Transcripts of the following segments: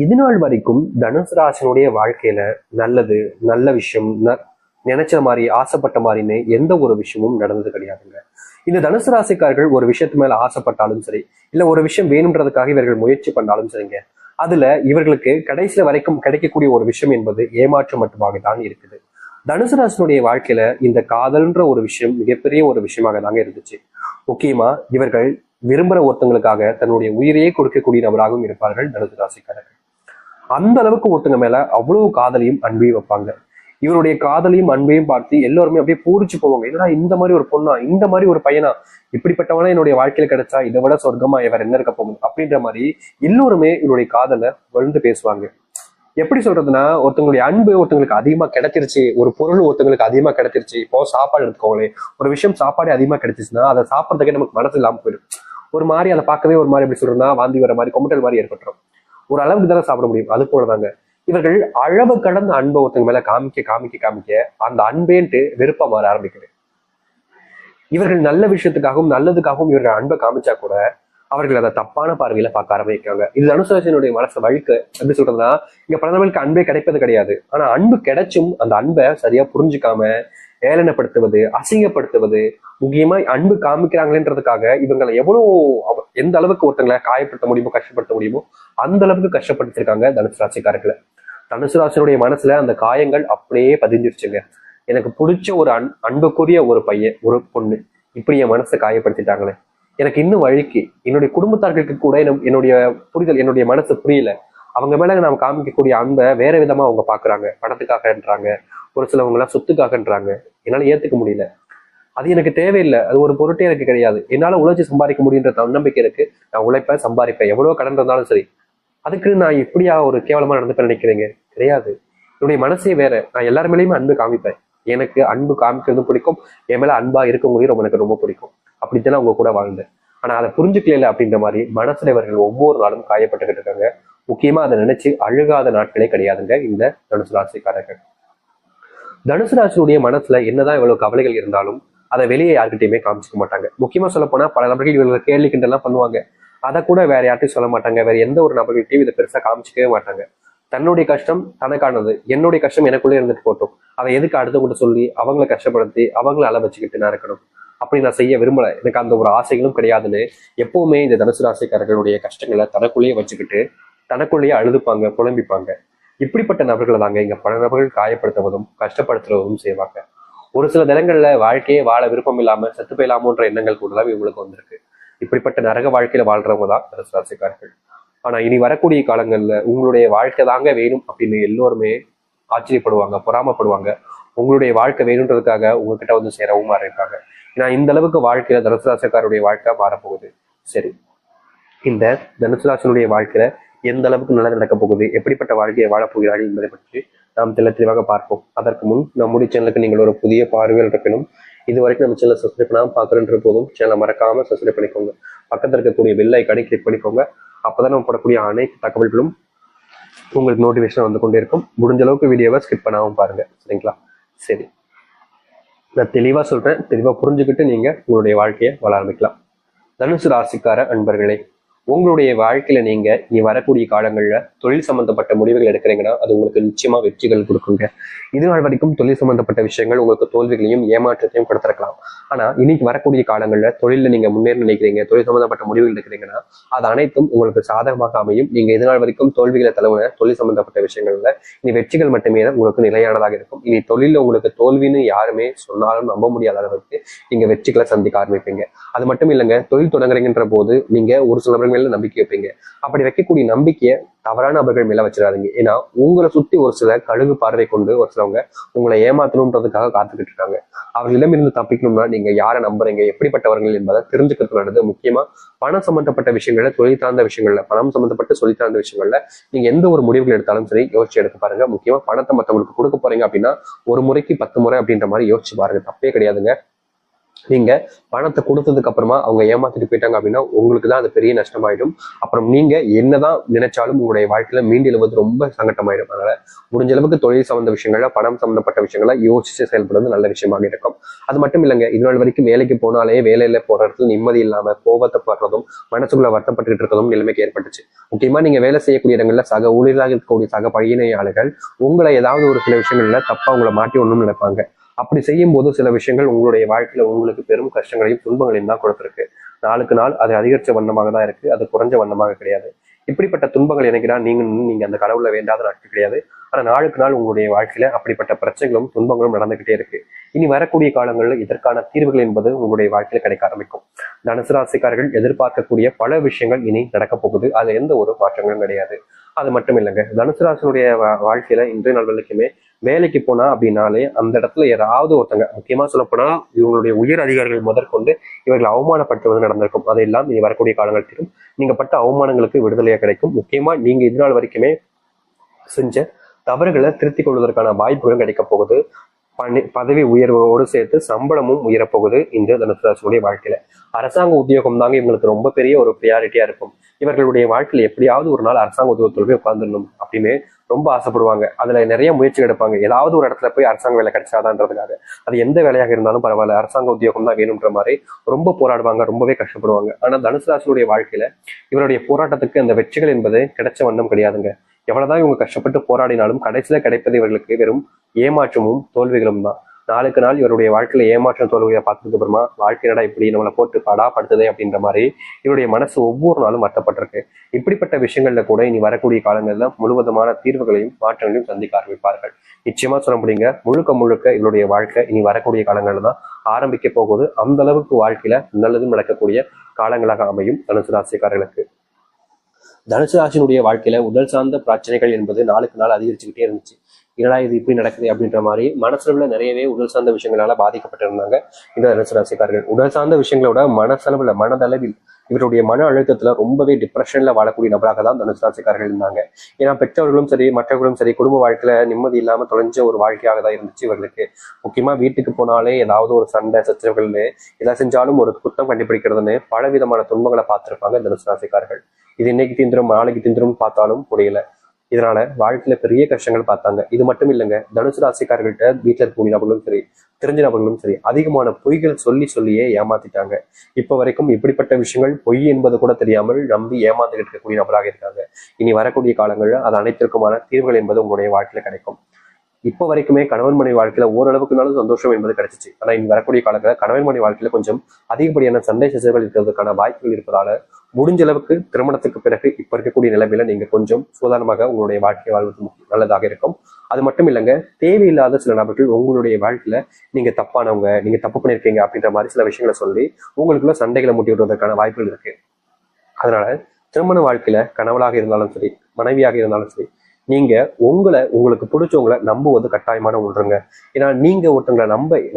இது நாள் வரைக்கும் தனுசு ராசினுடைய வாழ்க்கையில நல்லது, நல்ல விஷயம், நினைச்ச மாதிரி ஆசைப்பட்ட மாதிரின்னு எந்த ஒரு விஷயமும் நடந்தது கிடையாதுங்க. இந்த தனுசு ராசிக்காரர்கள் ஒரு விஷயத்து மேல ஆசைப்பட்டாலும் சரி, இல்ல ஒரு விஷயம் வேணுன்றதுக்காக இவர்கள் முயற்சி பண்ணாலும் சரிங்க, அதுல இவர்களுக்கு கடைசியில வரைக்கும் கிடைக்கக்கூடிய ஒரு விஷயம் என்பது ஏமாற்றம் மட்டுமாக தான் இருக்குது. தனுசு ராசினுடைய வாழ்க்கையில இந்த காதல்ன்ற ஒரு விஷயம் மிகப்பெரிய ஒரு விஷயமாக தாங்க இருந்துச்சு. முக்கியமா இவர்கள் விரும்புற ஒருத்தங்களுக்காக தன்னுடைய உயிரையே கொடுக்கக்கூடிய நபராகவும் இருப்பார்கள் தனுசு ராசிக்காரர்கள். அந்த அளவுக்கு ஒருத்தங்க மேல அவ்வளவு காதலையும் அன்பையும் வைப்பாங்க. இவருடைய காதலையும் அன்பையும் பார்த்து எல்லாருமே அப்படியே பூரிச்சு போவாங்க. என்னடா இந்த மாதிரி ஒரு பொண்ணா, இந்த மாதிரி ஒரு பையனா, இப்படிப்பட்டவனா என்னுடைய வாழ்க்கையில கிடைச்சா இதை விட சொர்க்கமா இவர் என்ன இருக்க போகுது அப்படின்ற மாதிரி எல்லோருமே இவருடைய காதலை வளர்ந்து பேசுவாங்க. எப்படி சொல்றதுன்னா, ஒருத்தவங்களுடைய அன்பு ஒருத்தங்களுக்கு அதிகமா கிடைச்சிருச்சு, ஒரு பொருள் ஒருத்தங்களுக்கு அதிகமா கிடைச்சிருச்சு. இப்போ சாப்பாடு எடுத்துக்கோங்களேன், ஒரு விஷயம் சாப்பாடு அதிகமா கிடைச்சிச்சுன்னா அதை சாப்பிட்றதுக்கே நமக்கு மனசு இல்லாம போயிடும். ஒரு மாதிரி அதை பார்க்கவே ஒரு மாதிரி எப்படி சொல்றதுன்னா வாந்தி வர மாதிரி கொமட்டல் மாதிரி ஏற்பட்டுரும். ஒரு அளவுக்கு தானே சாப்பிட முடியும். அது போலதாங்க இவர்கள் அளவு கடந்த அன்பை ஒருத்தங்க மேல காமிக்க காமிக்க காமிக்க அந்த அன்பேன்ட்டு வெறுப்பா மாற ஆரம்பிக்குது. இவர்கள் நல்ல விஷயத்துக்காகவும் நல்லதுக்காகவும் இவர்கள் அன்பை காமிச்சா கூட அவர்கள் அதை தப்பான பார்வையில பார்க்க ஆரம்பிக்காங்க. இது தனுசு மனசு வழுக்க எப்படி சொல்றதுன்னா, இங்க பல நபர்களுக்கு அன்பே கிடைப்பது கிடையாது. ஆனா அன்பு கிடைச்சும் அந்த அன்பை சரியா புரிஞ்சுக்காம ஏளனப்படுத்துவது, அசிங்கப்படுத்துவது, முக்கியமா அன்பு காமிக்கிறாங்களேன்றதுக்காக இவங்களை எவ்வளவு எந்த அளவுக்கு ஒருத்தங்களை காயப்படுத்த முடியுமோ, கஷ்டப்படுத்த முடியுமோ அந்த அளவுக்கு கஷ்டப்படுத்திருக்காங்க தனுசு ராசிக்காரர்களை. தனுசு ராசினுடைய மனசுல அந்த காயங்கள் அப்படியே பதிஞ்சிருச்சுங்க. எனக்கு பிடிச்ச ஒரு அன்புக்குரிய ஒரு பையன், ஒரு பொண்ணு இப்படி என் மனசை காயப்படுத்திட்டாங்களே, எனக்கு இன்னும் வழிக்கு என்னுடைய குடும்பத்தார்களுக்கு கூட என்னுடைய புரிதல், என்னுடைய மனசு புரியல. அவங்க மேல நாம் காமிக்கக்கூடிய அன்பை வேற விதமா அவங்க பாக்குறாங்க. பணத்துக்காகன்றாங்க, ஒரு சிலவங்க எல்லாம் சொத்துக்காகன்றாங்க. என்னால ஏத்துக்க முடியல. அது எனக்கு தேவையில்லை, அது ஒரு பொருட்டே எனக்கு கிடையாது. என்னால உழைச்சி சம்பாதிக்க முடியுன்ற தன்னம்பிக்கை இருக்கு. நான் உழைப்பேன், சம்பாதிப்பேன், எவ்வளவு கடன் இருந்தாலும் சரி. அதுக்கு நான் இப்படியா ஒரு கேவலமா நடந்துப்பேன் நினைக்கிறீங்க? கிடையாது. என்னுடைய மனசே வேற. நான் எல்லாரு மேலேயுமே அன்பு காமிப்பேன். எனக்கு அன்பு காமிக்கிறதும் பிடிக்கும், என் மேல அன்பா இருக்கவங்களையும் எனக்கு ரொம்ப பிடிக்கும். அப்படித்தான் அவங்க கூட வாழ்ந்தேன். ஆனா அதை புரிஞ்சுக்கல அப்படின்ற மாதிரி மனசுல இவர்கள் ஒவ்வொரு நாளும் காயப்பட்டுக்கிட்டு இருக்காங்க. முக்கியமா அதை நினைச்சு அழுகாத நாட்களே கிடையாதுங்க இந்த தனுசு ராசிக்காரர்கள். தனுசு ராசியுடைய மனசுல என்னதான் இவ்வளவு கவலைகள் இருந்தாலும் அதை வெளியே யாருக்கிட்டையுமே காமிச்சிக்க மாட்டாங்க. முக்கியமா சொல்ல போனா பல நபர்கள் இவங்க கேள்வி கிண்டெல்லாம் பண்ணுவாங்க. அதை கூட வேற யார்ட்டையும் சொல்ல மாட்டாங்க. வேற எந்த ஒரு நபர்கள்ட்டையும் இதை பெருசா காமிச்சிக்கவே மாட்டாங்க. தன்னுடைய கஷ்டம் தனக்கானது, என்னுடைய கஷ்டம் எனக்குள்ளே இருந்துட்டு போட்டோம். அதை எதுக்கு அடுத்தவங்கிட்ட சொல்லி அவங்கள கஷ்டப்படுத்தி அவங்கள அள வச்சுக்கிட்டு நான் இருக்கணும், அப்படி நான் செய்ய விரும்பல. எனக்கு அந்த ஒரு ஆசைகளும் கிடையாதுன்னு எப்பவுமே இந்த தனுசு ராசிக்காரர்களுடைய கஷ்டங்களை தனக்குள்ளேயே வச்சுக்கிட்டு தனக்குள்ளேயே அழுதுப்பாங்க, புலம்பிப்பாங்க. இப்படிப்பட்ட நபர்களை தாங்க இங்க பல நபர்கள் காயப்படுத்துவதும் கஷ்டப்படுத்துவதும் செய்வாங்க. ஒரு சில தினங்கள்ல வாழ்க்கையே வாழ விருப்பம் இல்லாம செத்து போயிடலாமோன்ற எண்ணங்கள் கூட தான் இவங்களுக்கு வந்திருக்கு. இப்படிப்பட்ட நரக வாழ்க்கையில வாழ்றவங்க தான் தனுசு ராசிக்காரர்கள். ஆனா இனி வரக்கூடிய காலங்கள்ல உங்களுடைய வாழ்க்கை தாங்க வேணும் அப்படின்னு எல்லோருமே ஆச்சரியப்படுவாங்க, பொறாமப்படுவாங்க. உங்களுடைய வாழ்க்கை வேணுன்றதுக்காக உங்ககிட்ட வந்து சேரவும் இருக்காங்க. ஏன்னா இந்த அளவுக்கு வாழ்க்கையில தனுசு ராசிக்காருடைய வாழ்க்கை மாறப்போகுது. சரி, இந்த தனுசு ராசினுடைய வாழ்க்கையில எந்த அளவுக்கு நல்லது நடக்க போகுது, எப்படிப்பட்ட வாழ்க்கையை வாழப்போகிறார்கள் என்பதை பற்றி நாம் தெளிவாக பார்ப்போம். அதற்கு முன் நம்முடைய சேனலுக்கு நீங்கள் ஒரு புதிய பார்வையில் இருப்பினும் இது வரைக்கும் நம்ம சேனலை சப்ஸ்கிரைப் பண்ணாமல் பார்க்குறன்ற போதும் சேனலை மறக்காம சப்ஸ்கிரைப் பண்ணிக்கோங்க. பக்கத்தில் இருக்கக்கூடிய பெல் ஐக்கானை கிளிக் பண்ணிக்கோங்க. அப்போதான் நம்ம போடக்கூடிய அனைத்து தகவல்களும் உங்களுக்கு நோட்டிஃபிகேஷன் வந்து கொண்டே இருக்கும். முடிஞ்ச அளவுக்கு வீடியோவை ஸ்கிப் பண்ணாமல் பாருங்க, சரிங்களா? சரி, நான் தெளிவா சொல்றேன். தெளிவா புரிஞ்சுக்கிட்டு நீங்க உங்களுடைய வாழ்க்கையை வாழ ஆரம்பிக்கலாம். தனுசு ராசிக்கார அன்பர்களே, உங்களுடைய வாழ்க்கையில நீங்க இனி வரக்கூடிய காலங்கள்ல தொழில் சம்பந்தப்பட்ட முடிவுகள் எடுக்கிறீங்கன்னா அது உங்களுக்கு நிச்சயமா வெற்றிகள் கொடுக்குங்க. இது நாள் வரைக்கும் தொழில் சம்பந்தப்பட்ட விஷயங்கள் உங்களுக்கு தோல்விகளையும் ஏமாற்றத்தையும் கொடுத்திருக்கலாம். ஆனா இன்னைக்கு வரக்கூடிய காலங்கள்ல தொழில நீங்க முன்னேற நினைக்கிறீங்க, தொழில் சம்பந்தப்பட்ட முடிவுகள் எடுக்கிறீங்கன்னா அது அனைத்தும் உங்களுக்கு சாதகமாக அமையும். நீங்க இது நாள் வரைக்கும் தோல்விகளை தழுவின தொழில் சம்பந்தப்பட்ட விஷயங்கள்ல இனி வெற்றிகள் மட்டுமே தான் உங்களுக்கு நிலையானதாக இருக்கும். இனி தொழில உங்களுக்கு தோல்வின்னு யாருமே சொன்னாலும் நம்ப முடியாத அளவுக்கு நீங்க வெற்றிகளை சந்திக்க ஆரம்பிப்பீங்க. அது மட்டும் இல்லைங்க, தொழில் தொடங்குறீங்கன்ற போது நீங்க ஒரு சில நபர்கள் மேல நம்பிக்கை வைப்பீங்க. அப்படி வைக்கக்கூடிய நம்பிக்கையை தவறான நபர்கள் மேல வச்சிடாதீங்க. ஏன்னா உங்களை சுத்தி ஒரு சில கழுகு பார்வை கொண்டு ஒரு சிலவங்க உங்களை ஏமாத்தணுன்றதுக்காக காத்துக்கிட்டு இருக்காங்க. அவர்களிடம் இருந்து தப்பிக்கணும்னா நீங்க யாரை நம்புறீங்க, எப்படிப்பட்டவர்கள் என்பதை தெரிஞ்சுக்கிறது நல்லது. முக்கியமா பணம் சம்பந்தப்பட்ட விஷயங்கள்ல, தொழில் சார்ந்த விஷயங்கள்ல, பணம் சம்பந்தப்பட்ட தொழில் சார்ந்த விஷயங்கள்ல நீங்க எந்த ஒரு முடிவுகள் எடுத்தாலும் சரி யோசிச்சு எடுத்து பாருங்க. முக்கியமா பணத்தை மற்றவங்களுக்கு கொடுக்க போறீங்க அப்படின்னா ஒரு முறைக்கு 10 முறை அப்படின்ற மாதிரி யோசிச்சு பாருங்க. தப்பே கிடையாதுங்க. நீங்க பணத்தை கொடுத்ததுக்கு அப்புறமா அவங்க ஏமாத்திட்டு போயிட்டாங்க அப்படின்னா உங்களுக்கு தான் அது பெரிய நஷ்டமாயிடும். அப்புறம் நீங்க என்னதான் நினைச்சாலும் உங்களுடைய வாழ்க்கையில மீண்டு எழுவது ரொம்ப சங்கட்டமாயிடும். அதனால முடிஞ்ச அளவுக்கு தொழில் சம்பந்த விஷயங்கள்ல, பணம் சம்பந்தப்பட்ட விஷயங்கள யோசிச்சு செயல்படுறது நல்ல விஷயமாக இருக்கும். அது மட்டும் இல்லைங்க, இது நாள் வரைக்கும் வேலைக்கு போனாலே வேலையில போற இடத்துல நிம்மதி இல்லாம கோபத்தை படுறதும் மனசுக்குள்ள வருத்தப்பட்டு இருக்கிறதும் நிலைமைக்கு ஏற்பட்டுச்சு. முக்கியமா நீங்க வேலை செய்யக்கூடிய இடங்கள்ல சக ஊழியர்களாக இருக்கக்கூடிய சக பணியாளர்கள் உங்களை ஏதாவது ஒரு சில விஷயங்கள்ல தப்பா உங்களை மாட்டி ஒண்ணும் நினைப்பாங்க. அப்படி செய்யும் போது சில விஷயங்கள் உங்களுடைய வாழ்க்கையில உங்களுக்கு பெரும் கஷ்டங்களையும் துன்பங்களையும் தான் கொடுத்துருக்கு. நாளுக்கு நாள் அது அதிகரிச்ச வண்ணமாக தான் இருக்கு, அது குறைஞ்ச வண்ணமாக கிடையாது. இப்படிப்பட்ட துன்பங்கள் எனக்குடா நீங்க அந்த கடவுளை வேண்டாத நாட்கள் கிடையாது. ஆனா நாளுக்கு நாள் உங்களுடைய வாழ்க்கையில அப்படிப்பட்ட பிரச்சனைகளும் துன்பங்களும் நடந்துகிட்டே இருக்கு. இனி வரக்கூடிய காலங்களில் இதற்கான தீர்வுகள் என்பது உங்களுடைய வாழ்க்கையில கிடைக்க ஆரம்பிக்கும். தனுசு ராசிக்காரர்கள் எதிர்பார்க்கக்கூடிய பல விஷயங்கள் இனி நடக்க போகுது. அது எந்த ஒரு மாற்றங்களும் கிடையாது. அது மட்டும் இல்லைங்க, தனுசு ராசினுடைய வாழ்க்கையில இன்றைய நாள் வரைக்குமே வேலைக்கு போனா அப்படின்னாலே அந்த இடத்துல யாராவது ஒருத்தங்க, முக்கியமா சொல்ல போனா இவங்களுடைய உயர் அதிகாரிகள் முதற்கொண்டு இவர்கள் அவமானப்படுத்துவது நடந்திருக்கும். அதையெல்லாம் இனி வரக்கூடிய காலங்களிலும் நீங்க பட்ட அவமானங்களுக்கு விடுதலையா கிடைக்கும். முக்கியமா நீங்க இது நாள் வரைக்குமே செஞ்ச தவறுகளை திருத்திக் கொள்வதற்கான வாய்ப்புகளும் கிடைக்க போகுது. பதவி உயர்வோடு சேர்த்து சம்பளமும் உயரப்போகுது இந்த தனுசு ராசியுடைய வாழ்க்கையில. அரசாங்க உத்தியோகம் தாங்க இவங்களுக்கு ரொம்ப பெரிய ஒரு ப்ரியாரிட்டியா இருக்கும். இவர்களுடைய வாழ்க்கையில எப்படியாவது ஒரு நாள் அரசாங்க உத்தியோகத்தில் போய் உட்காந்துடணும் அப்படின்னு ரொம்ப ஆசைப்படுவாங்க. அதுல நிறைய முயற்சி எடுப்பாங்க. ஏதாவது ஒரு இடத்துல போய் அரசாங்க வேலை கிடைச்சாதான்றதுக்காக. அது எந்த வேலையாக இருந்தாலும் பரவாயில்ல, அரசாங்க உத்தியோகம் தான் வேணும்ன்ற மாதிரி ரொம்ப போராடுவாங்க, ரொம்பவே கஷ்டப்படுவாங்க. ஆனா தனுசு ராசியுடைய வாழ்க்கையில இவருடைய போராட்டத்துக்கு அந்த வெற்றிகள் என்பது கிடைச்ச வண்ணம் கிடையாதுங்க. எவ்வளவுதான் இவங்க கஷ்டப்பட்டு போராடினாலும் கடைசியில கிடைப்பது இவர்களுக்கு வெறும் ஏமாற்றமும் தோல்விகளும் தான். நாளுக்கு நாள் இவருடைய வாழ்க்கையில ஏமாற்றம் தோல்வியை பார்த்ததுக்கு அப்புறமா வாழ்க்கையினடா இப்படி நம்மளை போட்டு படுத்துதே அப்படின்ற மாதிரி இவருடைய மனசு ஒவ்வொரு நாளும் வருத்தப்பட்டிருக்கு. இப்படிப்பட்ட விஷயங்கள்ல கூட இனி வரக்கூடிய காலங்கள்ல முழுவதுமான தீர்வுகளையும் மாற்றங்களையும் சந்திக்க ஆரம்பிப்பார்கள். நிச்சயமா சொல்ல முடியுங்க, முழுக்க முழுக்க இவருடைய வாழ்க்கை இனி வரக்கூடிய காலங்கள்ல தான் ஆரம்பிக்க போகுது. அந்த அளவுக்கு வாழ்க்கையில நல்லதும் நடக்கக்கூடிய காலங்களாக அமையும் தனுசு ராசிக்காரர்களுக்கு. தனுசு ராசினுடைய வாழ்க்கையில உடல் சார்ந்த பிரச்சனைகள் என்பது நாளுக்கு நாள் அதிகரிச்சுக்கிட்டே இருந்துச்சு. என்னடா இது இப்படி நடக்குது அப்படின்ற மாதிரி மனசளவுல நிறையவே உடல் சார்ந்த விஷயங்களால பாதிக்கப்பட்டிருந்தாங்க இந்த தனுசு ராசிக்காரர்கள். உடல் சார்ந்த விஷயங்களோட மனசளவுல மனதளவில் இவருடைய மன அழுத்தத்துல ரொம்பவே டிப்ரெஷன்ல வாழக்கூடிய நபராக தான் தனுசு ராசிக்காரர்கள் இருந்தாங்க. ஏன்னா பெற்றவர்களும் சரி மற்றவர்களும் சரி குடும்ப வாழ்க்கையில நிம்மதி இல்லாம தொலைஞ்ச ஒரு வாழ்க்கையாக தான் இருந்துச்சு இவர்களுக்கு. முக்கியமா வீட்டுக்கு போனாலே ஏதாவது ஒரு சண்டை சச்சரவுகள், எதை செஞ்சாலும் ஒரு குற்றம் கண்டுபிடிக்கிறதுன்னு பல விதமான துன்பங்களை பார்த்திருப்பாங்க தனுசு ராசிக்காரர்கள். இது இன்னைக்கு தீந்துரும் நாளைக்கு தீந்துரும் பார்த்தாலும் முடியல. இதனால வாழ்க்கையில பெரிய கஷ்டங்கள் பார்த்தாங்க. இது மட்டும் இல்லைங்க, தனுசு ராசிக்காரர்கள்ட்ட வீட்டுல இருக்கக்கூடிய நபர்களும் சரி தெரிஞ்ச நபர்களும் சரி அதிகமான பொய்கள் சொல்லியே ஏமாத்திட்டாங்க. இப்ப வரைக்கும் இப்படிப்பட்ட விஷயங்கள் பொய் என்பது கூட தெரியாமல் நம்பி ஏமாந்துகிட்டு இருக்கக்கூடிய நபராக இருக்காங்க. இனி வரக்கூடிய காலங்கள்ல அது அனைத்திற்குமான தீர்வுகள் என்பது உங்களுடைய வாழ்க்கையில கிடைக்கும். இப்போ வரைக்குமே கணவன் மனைவி வாழ்க்கையில ஓரளவுக்குனாலும் சந்தோஷம் என்பது கிடைச்சிச்சு. ஆனா இனி வரக்கூடிய காலங்களில் கணவன் மனைவி வாழ்க்கையில கொஞ்சம் அதிகப்படியான சண்டை சச்சரவுகள் இருக்கிறதுக்கான வாய்ப்புகள் இருப்பதால முடிஞ்ச அளவுக்கு திருமணத்துக்கு பிறகு இப்ப இருக்கக்கூடிய நிலைமையில நீங்க கொஞ்சம் சுதாரணமாக உங்களுடைய வாழ்க்கையை வாழ்வது நல்லதாக இருக்கும். அது மட்டும் இல்லைங்க, தேவையில்லாத சில நபர்கள் உங்களுடைய வாழ்க்கையில நீங்க தப்பானவங்க, நீங்க தப்பு பண்ணிருக்கீங்க அப்படின்ற மாதிரி சில விஷயங்களை சொல்லி உங்களுக்குள்ள சண்டைகளை மூட்டி விடுவதற்கான வாய்ப்புகள் இருக்கு. அதனால திருமண வாழ்க்கையில கணவனாக இருந்தாலும் சரி மனைவியாக இருந்தாலும் சரி நீங்க உங்களுக்கு பிடிச்சவங்களை நம்புவது கட்டாயமான ஒன்றுங்க. ஏன்னா நீங்க ஒருத்தங்களை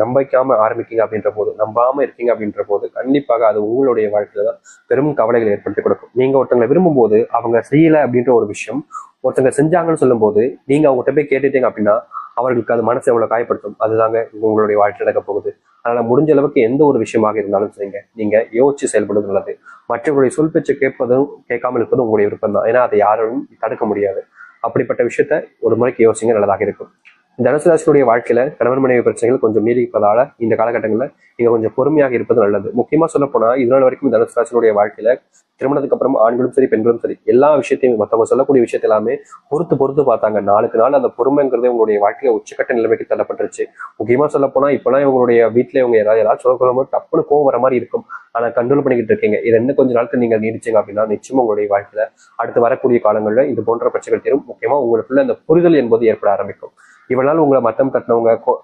நம்பிக்காம ஆரம்பிக்கீங்க அப்படின்ற போது, நம்பாம இருக்கீங்க அப்படின்ற போது கண்டிப்பாக அது உங்களுடைய வாழ்க்கையில தான் பெரும் கவலைகளை ஏற்படுத்தி கொடுக்கும். நீங்க ஒருத்தங்களை விரும்பும் போது அவங்க செய்யல அப்படின்ற ஒரு விஷயம் ஒருத்தங்க செஞ்சாங்கன்னு சொல்லும் போது நீங்க அவங்ககிட்ட போய் கேட்டுட்டீங்க அப்படின்னா அவர்களுக்கு அது மனசு எவ்வளவு காயப்படுத்தும். அதுதாங்க உங்களுடைய வாழ்க்கை நடக்க போகுது. அதனால முடிஞ்ச அளவுக்கு எந்த ஒரு விஷயமாக இருந்தாலும் சரிங்க, நீங்க யோசிச்சு செயல்படுவது நல்லது. மற்றவர்களுடைய சொல் பேச்சு கேட்பதும் கேட்காமல் இருப்பதும் உங்களுடைய விருப்பம் தான். ஏன்னா அதை யாரும் தடுக்க முடியாது. அப்படிப்பட்ட விஷயத்த ஒரு முறைக்கு யோசிங்க, நல்லதாக இருக்கும். தனுசு ராசியுடைய வாழ்க்கையில கணவன் மனைவி பிரச்சனைகள் கொஞ்சம் நீடிப்பதால இந்த காலகட்டங்களில் நீங்க கொஞ்சம் பொறுமையாக இருப்பது நல்லது. முக்கியமா சொல்ல போனா இதனால் வரைக்கும் தனுசு ராசியுடைய வாழ்க்கையில திருமணத்துக்கு அப்புறம் ஆண்களும் சரி பெண்களும் சரி எல்லா விஷயத்தையும் மற்றவங்க சொல்லக்கூடிய விஷயத்த எல்லாமே பொறுத்து பார்த்தாங்க. நாளுக்கு நாள் அந்த பொறுமைங்கிறதே உங்களுடைய வாழ்க்கையில உச்சக்கட்ட நிலைமைக்கு தள்ளப்பட்டுருச்சு. முக்கியமா சொல்ல போனா இப்பெல்லாம் இவங்களுடைய வீட்டுல இவங்க ஏதாவது சொல்லும் போது டப்புன்னு கோவம் வர மாதிரி இருக்கும். ஆனா கண்ட்ரோல் பண்ணிக்கிட்டு இருக்கீங்க. இது என்ன கொஞ்ச நாட்கள் நீங்க நீடிச்சீங்க அப்படின்னா நிச்சயமா உங்களுடைய வாழ்க்கையில அடுத்து வரக்கூடிய காலங்கள்ல இது போன்ற பிரச்சனைகள் தரும். முக்கியமா உங்களுக்குள்ள அந்த புரிதல் என்பது ஏற்பட ஆரம்பிக்கும். இவனால் உங்களை மட்டம் கட்டினவங்க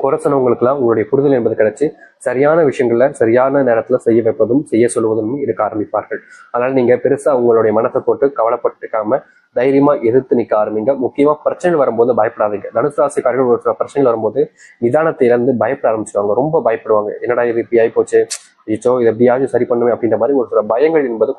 குறைசனவங்களுக்குலாம் உங்களுடைய புரிதல் என்பது கிடைச்சு சரியான விஷயங்கள்ல சரியான நேரத்துல செய்ய வைப்பதும் செய்ய சொல்வதும் இருக்க ஆரம்பிப்பார்கள். அதனால நீங்க பெருசா உங்களுடைய மனத்தை போட்டு கவலைப்பட்டுக்காம தைரியமா எதிர்த்து நிற்க ஆரம்பிங்க. முக்கியமா பிரச்சனைகள் வரும்போது பயப்படாதீங்க. தனுசு ராசிக்காரர்கள் ஒரு சில பிரச்சனைகள் வரும்போது நிதானத்தை இழந்து பயப்பட ஆரம்பிச்சிருவாங்க, ரொம்ப பயப்படுவாங்க. என்னடா இது இப்படி ஆகி போச்சு, இது எப்படியாவது சரி பண்ணுவேன் அப்படின்ற மாதிரி ஒரு சில பயங்கள் என்பது கொஞ்சம்